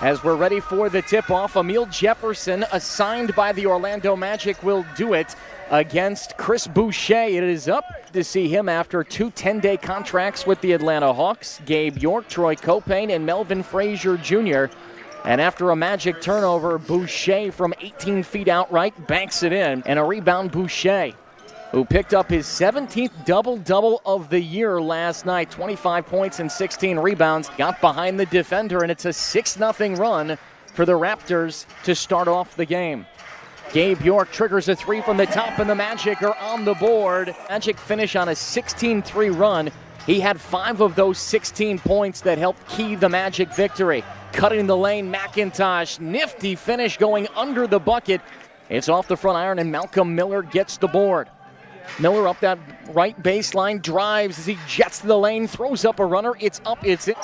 As we're ready for the tip-off, Emil Jefferson, assigned by the Orlando Magic, will do it against Chris Boucher. It is up to see him after 2 10-day contracts with the Atlanta Hawks. Gabe York, Troy Copane, and Melvin Frazier Jr. And after a Magic turnover, Boucher from 18 feet outright banks it in. And a rebound, Boucher, who picked up his 17th double-double of the year last night. 25 points and 16 rebounds. Got behind the defender, and it's a 6-0 run for the Raptors to start off the game. Gabe York triggers a three from the top, and the Magic are on the board. Magic finish on a 16-3 run. He had 5 of those 16 points that helped key the Magic victory. Cutting the lane, McIntosh, nifty finish going under the bucket. It's off the front iron, and Malcolm Miller gets the board. Miller up that right baseline, drives as he jets to the lane, throws up a runner. It's up, it's in.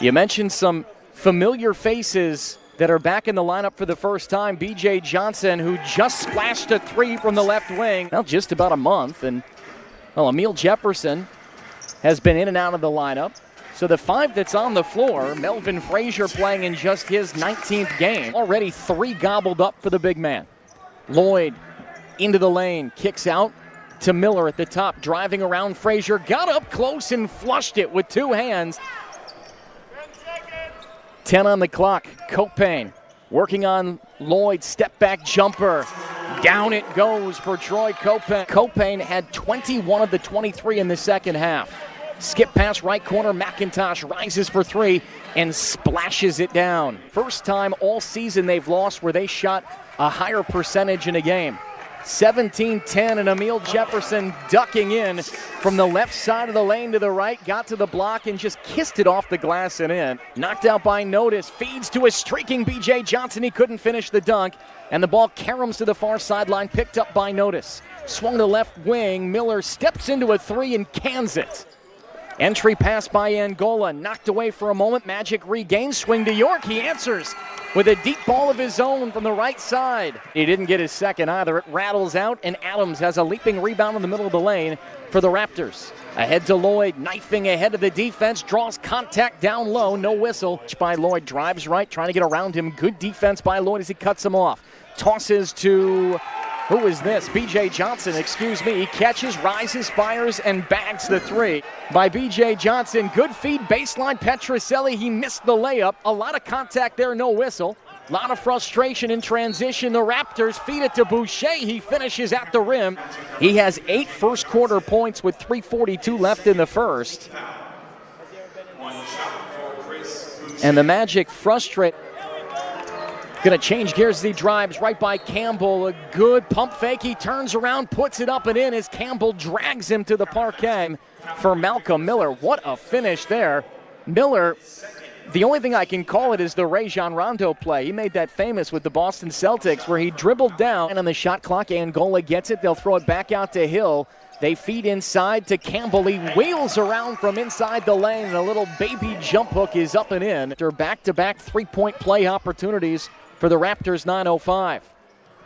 You mentioned some familiar faces that are back in the lineup for the first time. B.J. Johnson, who just splashed a three from the left wing. Well, just about a month. And, well, Emil Jefferson has been in and out of the lineup. So the 5 that's on the floor, Melvin Frazier playing in just his 19th game. Already 3 gobbled up for the big man. Lloyd into the lane, kicks out to Miller at the top, driving around Frazier, got up close and flushed it with 2 hands. 10 on the clock. Copane working on Lloyd, step back jumper. Down it goes for Troy Copane. Copane had 21 of the 23 in the second half. Skip pass right corner, McIntosh rises for 3 and splashes it down. First time all season they've lost where they shot a higher percentage in a game. 17-10, and Emil Jefferson ducking in from the left side of the lane to the right, got to the block and just kissed it off the glass and in. Knocked out by Notice, feeds to a streaking B.J. Johnson. He couldn't finish the dunk, and the ball caroms to the far sideline, picked up by Notice. Swung to left wing, Miller steps into a 3 and cans it. Entry pass by Angola, knocked away for a moment. Magic regains, swing to York, he answers with a deep ball of his own from the right side. He didn't get his second either. It rattles out, and Adams has a leaping rebound in the middle of the lane for the Raptors. Ahead to Lloyd, knifing ahead of the defense, draws contact down low, no whistle. By Lloyd, drives right, trying to get around him. Good defense by Lloyd as he cuts him off. Tosses to, who is this? B.J. Johnson, excuse me. He catches, rises, fires, and bags the 3 by B.J. Johnson. Good feed, baseline, Petroselli. He missed the layup. A lot of contact there, no whistle. A lot of frustration in transition. The Raptors feed it to Boucher. He finishes at the rim. He has 8 first quarter points with 3:42 left in the first. And the Magic frustrate. Going to change gears as he drives right by Campbell. A good pump fake. He turns around, puts it up and in as Campbell drags him to the parquet for Malcolm Miller. What a finish there. Miller, the only thing I can call it is the Rajon Rondo play. He made that famous with the Boston Celtics where he dribbled down, and on the shot clock, Angola gets it. They'll throw it back out to Hill. They feed inside to Campbell. He wheels around from inside the lane, and a little baby jump hook is up and in. After back-to-back three-point play opportunities for the Raptors, 9:05.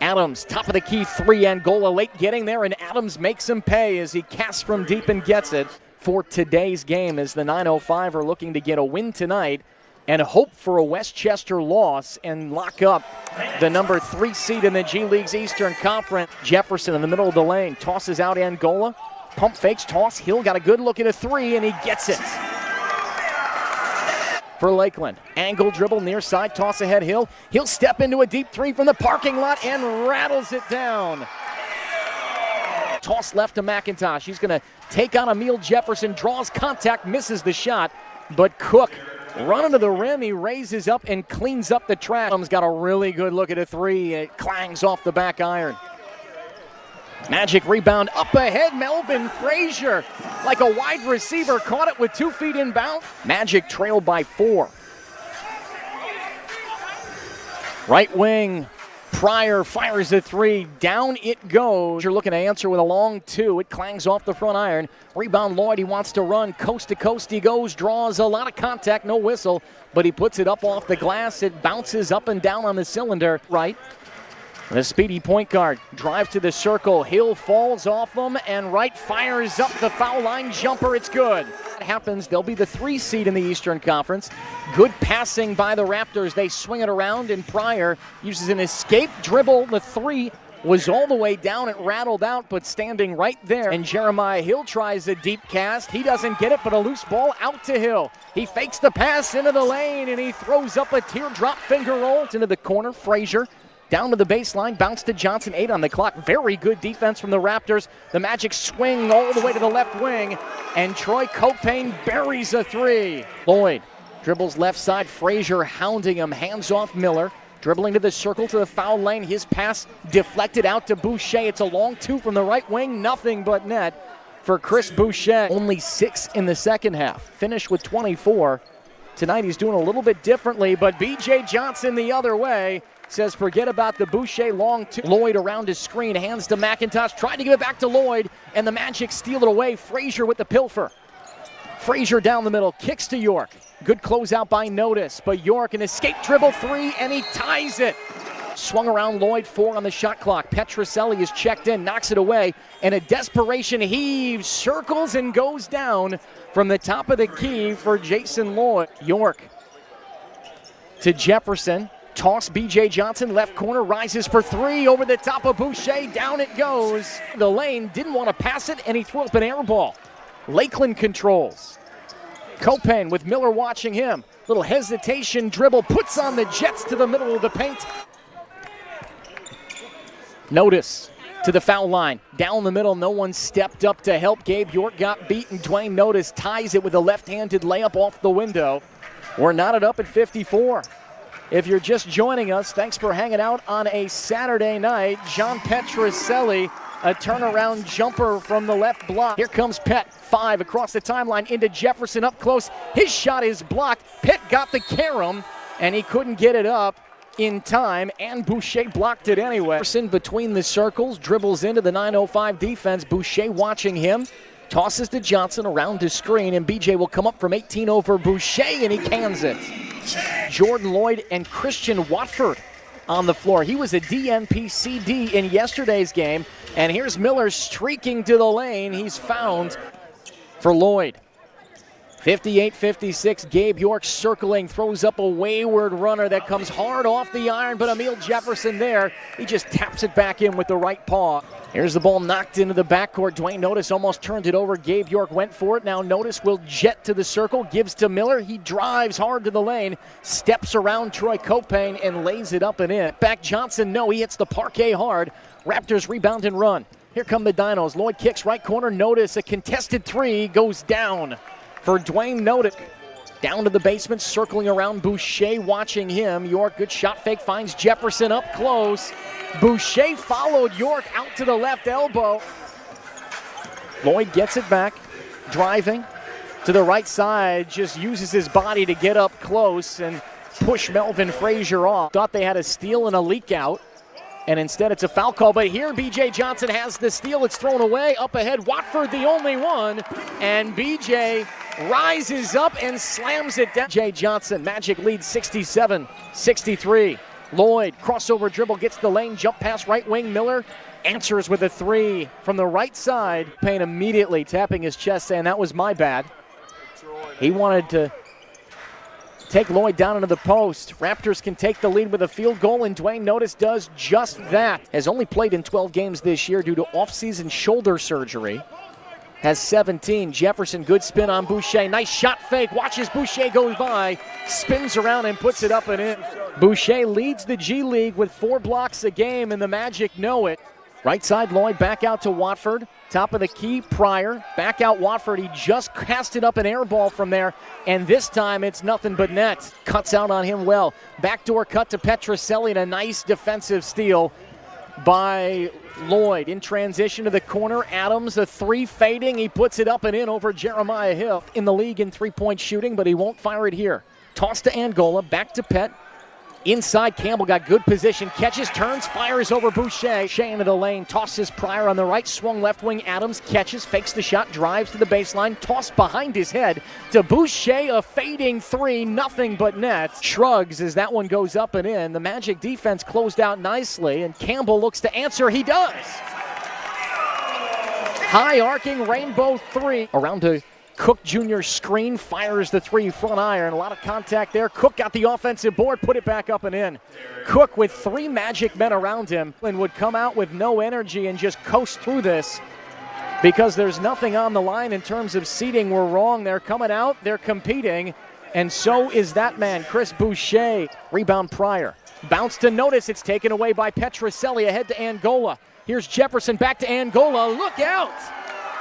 Adams, top of the key 3, Angola late getting there, and Adams makes him pay as he casts from deep and gets it for today's game, as the 9:05 are looking to get a win tonight and hope for a Westchester loss and lock up the number 3 seed in the G League's Eastern Conference. Jefferson in the middle of the lane, tosses out Angola, pump fakes, toss, Hill got a good look at a 3, and he gets it. For Lakeland, angle dribble, near side, toss ahead Hill. He'll step into a deep 3 from the parking lot and rattles it down. Toss left to McIntosh. He's going to take on Emil Jefferson, draws contact, misses the shot, but Cook running to the rim. He raises up and cleans up the trash. Adams got a really good look at a 3. It clangs off the back iron. Magic rebound up ahead. Melvin Frazier, like a wide receiver, caught it with 2 feet inbound. Magic trailed by 4. Right wing, Pryor fires a 3. Down it goes. You're looking to answer with a long 2. It clangs off the front iron. Rebound Lloyd. He wants to run. Coast to coast he goes. Draws a lot of contact. No whistle. But he puts it up off the glass. It bounces up and down on the cylinder. Right. The speedy point guard drives to the circle. Hill falls off him, and Wright fires up the foul line jumper. It's good. That happens. They'll be the 3 seed in the Eastern Conference. Good passing by the Raptors. They swing it around, and Payeer uses an escape dribble. The 3 was all the way down. It rattled out, but standing right there. And Jeremiah Hill tries a deep cast. He doesn't get it, but a loose ball out to Hill. He fakes the pass into the lane, and he throws up a teardrop finger roll into the corner. Frazier down to the baseline, bounce to Johnson, 8 on the clock. Very good defense from the Raptors. The Magic swing all the way to the left wing, and Troy Copane buries a 3. Lloyd dribbles left side, Frazier hounding him, hands off Miller. Dribbling to the circle to the foul lane, his pass deflected out to Boucher. It's a long 2 from the right wing, nothing but net for Chris Boucher. Only 6 in the second half, finished with 24. Tonight he's doing a little bit differently, but B.J. Johnson the other way says forget about the Boucher long 2. Lloyd around his screen, hands to McIntosh, tried to give it back to Lloyd, and the Magic steal it away. Frazier with the pilfer. Frazier down the middle, kicks to York. Good closeout by Notice, but York an escape dribble 3, and he ties it. Swung around Lloyd, 4 on the shot clock. Petroselli is checked in, knocks it away, and a desperation heave, circles and goes down from the top of the key for Jason Lloyd. York to Jefferson. Toss B.J. Johnson, left corner, rises for 3 over the top of Boucher. Down it goes. The lane didn't want to pass it, and he threw up an air ball. Lakeland controls. Copane with Miller watching him. Little hesitation dribble, puts on the Jets to the middle of the paint. Notice to the foul line. Down the middle, no one stepped up to help. Gabe York got beaten. Dwayne Notice ties it with a left-handed layup off the window. We're knotted up at 54. If you're just joining us, thanks for hanging out on a Saturday night. John Petroselli, a turnaround jumper from the left block. Here comes Pet, 5 across the timeline into Jefferson up close. His shot is blocked. Pet got the carom, and he couldn't get it up in time, and Boucher blocked it anyway. Jefferson between the circles, dribbles into the 9:05 defense. Boucher watching him. Tosses to Johnson around his screen, and BJ will come up from 18 over Boucher, and he cans it. Jordan Lloyd and Christian Watford on the floor. He was a DNP CD in yesterday's game, and here's Miller streaking to the lane. He's found for Lloyd. 58-56, Gabe York circling, throws up a wayward runner that comes hard off the iron, but Emil Jefferson there, he just taps it back in with the right paw. Here's the ball knocked into the backcourt. Dwayne Notice almost turned it over. Gabe York went for it. Now Notice will jet to the circle, gives to Miller. He drives hard to the lane, steps around Troy Copane and lays it up and in. Back Johnson, no, he hits the parquet hard. Raptors rebound and run. Here come the Dinos. Lloyd kicks right corner. Notice a contested 3 goes down for Dwayne Notice. Down to the basement, circling around Boucher, watching him. York, good shot fake, finds Jefferson up close. Boucher followed York out to the left elbow. Lloyd gets it back, driving to the right side, just uses his body to get up close and push Melvin Frazier off. Thought they had a steal and a leak out, and instead it's a foul call. But here B.J. Johnson has the steal. It's thrown away. Up ahead, Watford the only one, and B.J. rises up and slams it down. B.J. Johnson, Magic leads 67-63. Lloyd, crossover dribble, gets the lane, jump pass right wing. Miller answers with a 3 from the right side. Payne immediately tapping his chest, saying that was my bad. He wanted to take Lloyd down into the post. Raptors can take the lead with a field goal, and Dwayne Notice does just that. Has only played in 12 games this year due to off-season shoulder surgery. Has 17. Jefferson, good spin on Boucher. Nice shot fake. Watches Boucher goes by. Spins around and puts it up and in. Boucher leads the G League with 4 blocks a game, and the Magic know it. Right side, Lloyd back out to Watford. Top of the key, Payeer. Back out Watford. He just casted up an air ball from there, and this time it's nothing but net. Cuts out on him well. Backdoor cut to Petroselli, and a nice defensive steal by Lloyd. In transition to the corner, Adams, a 3 fading. He puts it up and in over Jeremiah Hill. In the league in 3-point shooting, but he won't fire it here. Toss to Angola, back to Pet. Inside, Campbell got good position, catches, turns, fires over Boucher. Shea into the lane, tosses Payeer on the right, swung left wing, Adams catches, fakes the shot, drives to the baseline, tossed behind his head to Boucher, a fading three, nothing but net. Shrugs as that one goes up and in. The Magic defense closed out nicely, and Campbell looks to answer. He does. High arcing rainbow three. Around to Cook Jr. screen, fires the three front iron. A lot of contact there. Cook got the offensive board, put it back up and in. Cook with three Magic men around him and would come out with no energy and just coast through this because there's nothing on the line in terms of seeding. We're wrong. They're coming out. They're competing. And so is that man, Chris Boucher. Rebound Payeer. Bounce to Notice. It's taken away by Petroselli ahead to Angola. Here's Jefferson back to Angola. Look out!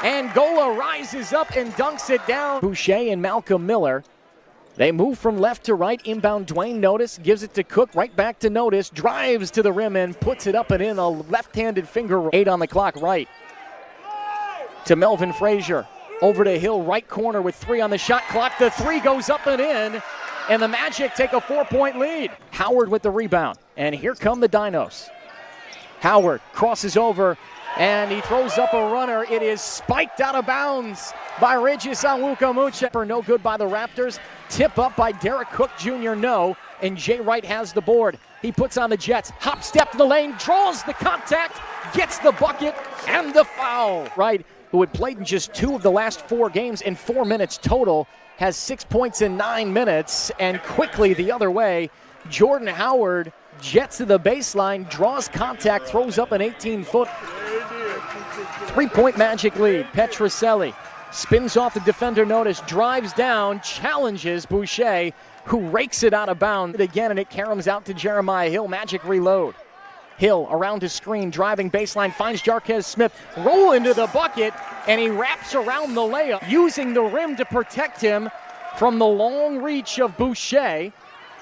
Angola rises up and dunks it down. Boucher and Malcolm Miller. They move from left to right. Inbound Dwayne Notice gives it to Cook. Right back to Notice. Drives to the rim and puts it up and in. A left-handed finger. 8 on the clock. Right to Melvin Frazier. Over to Hill. Right corner with 3 on the shot clock. The 3 goes up and in. And the Magic take a 4-point lead. Howard with the rebound. And here come the Dinos. Howard crosses over. And he throws up a runner. It is spiked out of bounds by Regis Onwukamuche. No good by the Raptors. Tip up by Derek Cook Jr. No. And Jay Wright has the board. He puts on the Jets. Hop step to the lane. Draws the contact. Gets the bucket. And the foul. Wright, who had played in just 2 of the last 4 games in 4 minutes total, has 6 points in 9 minutes. And quickly the other way, Jordan Howard jets to the baseline, draws contact, throws up an 18-foot. 3-point Magic lead. Petroselli spins off the defender Notice, drives down, challenges Boucher, who rakes it out of bounds again, and it caroms out to Jeremiah Hill. Magic reload. Hill around his screen, driving baseline, finds Jarquez Smith, roll into the bucket, and he wraps around the layup, using the rim to protect him from the long reach of Boucher.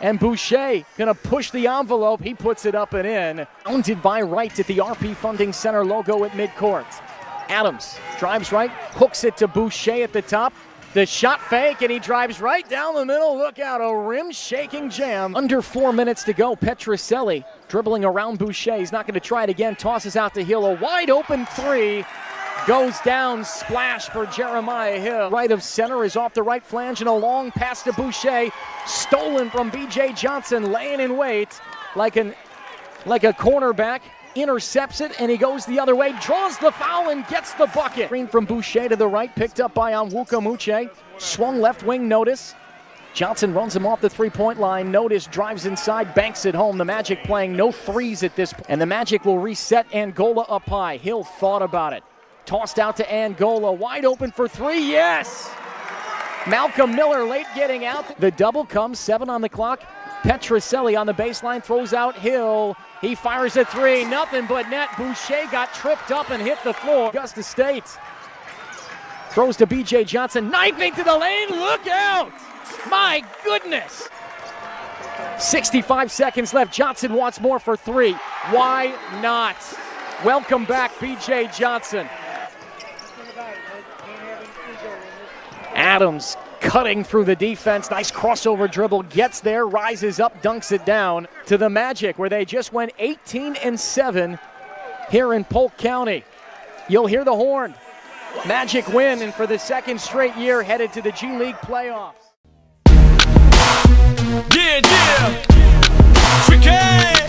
And Boucher gonna push the envelope. He puts it up and in. Bounded by Wright at the RP Funding Center logo at midcourt. Adams drives right, hooks it to Boucher at the top. The shot fake, and he drives right down the middle. Look out, a rim-shaking jam. Under 4 minutes to go. Petroselli dribbling around Boucher. He's not going to try it again. Tosses out to Hill. A wide-open 3 goes down. Splash for Jeremiah Hill. Right of center is off the right flange, and a long pass to Boucher. Stolen from B.J. Johnson, laying in wait like a cornerback. Intercepts it, and he goes the other way, draws the foul, and gets the bucket. Screen from Boucher to the right, picked up by Onwukamuche. Swung left wing, Notice. Johnson runs him off the three-point line. Notice drives inside, banks it home. The Magic playing no threes at this point. And the Magic will reset Angola up high. Hill thought about it. Tossed out to Angola, wide open for 3, yes! Malcolm Miller late getting out. The double comes, 7 on the clock. Petroselli on the baseline, throws out Hill. He fires a 3, nothing but net. Boucher got tripped up and hit the floor. Augusta State throws to B.J. Johnson, knifing to the lane, look out! My goodness! 65 seconds left, Johnson wants more for 3. Why not? Welcome back, B.J. Johnson. Adams cutting through the defense, nice crossover dribble, gets there, rises up, dunks it down to the Magic, where they just went 18-7 here in Polk County. You'll hear the horn. Magic win, and for the second straight year, headed to the G League playoffs. Yeah, yeah. Tricky.